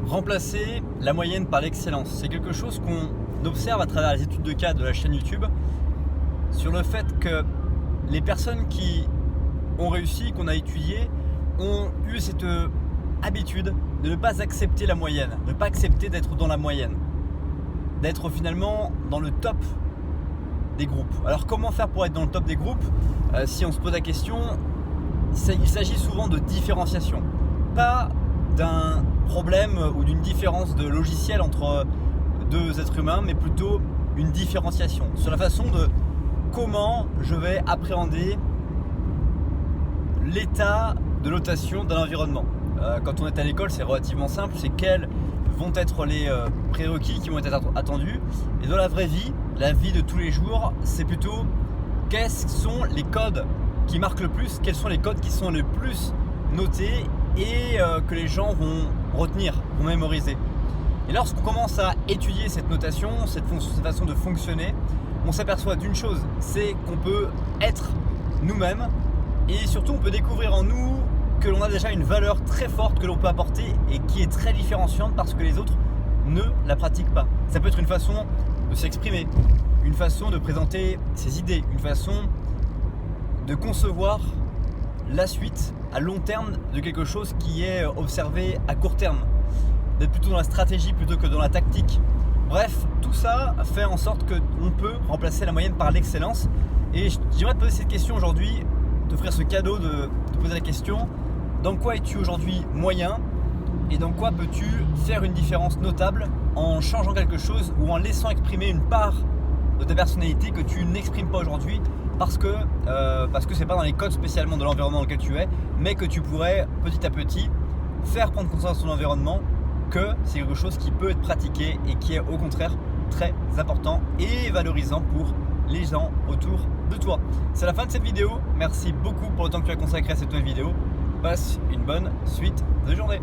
Remplacer la moyenne par l'excellence, c'est quelque chose qu'on observe à travers les études de cas de la chaîne YouTube sur le fait que les personnes qui ont réussi, qu'on a étudiées, ont eu cette habitude de ne pas accepter la moyenne, de ne pas accepter d'être dans la moyenne, d'être finalement dans le top des groupes. Alors comment faire pour être dans le top des groupes? Si on se pose la question, il s'agit souvent de différenciation, pas d'un problème ou d'une différence de logiciel entre deux êtres humains, mais plutôt une différenciation sur la façon de comment je vais appréhender l'état de notation d'un environnement. Quand on est à l'école, c'est relativement simple, c'est quels vont être les prérequis qui vont être attendus. Et dans la vraie vie, la vie de tous les jours, c'est plutôt quels sont les codes qui marquent le plus, quels sont les codes qui sont les plus notés et que les gens vont retenir, vont mémoriser. Et lorsqu'on commence à étudier cette notation, cette façon de fonctionner, on s'aperçoit d'une chose, c'est qu'on peut être nous-mêmes et surtout on peut découvrir en nous que l'on a déjà une valeur très forte que l'on peut apporter et qui est très différenciante parce que les autres ne la pratiquent pas. Ça peut être une façon de s'exprimer, une façon de présenter ses idées, une façon de concevoir la suite à long terme de quelque chose qui est observé à court terme, d'être plutôt dans la stratégie plutôt que dans la tactique. Bref, tout ça fait en sorte qu'on peut remplacer la moyenne par l'excellence. Et j'aimerais te poser cette question aujourd'hui, t'offrir ce cadeau de te poser la question: dans quoi es-tu aujourd'hui moyen et dans quoi peux-tu faire une différence notable en changeant quelque chose ou en laissant exprimer une part de ta personnalité que tu n'exprimes pas aujourd'hui parce que c'est pas dans les codes spécialement de l'environnement dans lequel tu es, mais que tu pourrais petit à petit faire prendre conscience de ton environnement que c'est quelque chose qui peut être pratiqué et qui est au contraire très important et valorisant pour les gens autour de toi. C'est la fin de cette vidéo, merci beaucoup pour le temps que tu as consacré à cette nouvelle vidéo. Passe une bonne suite de journée.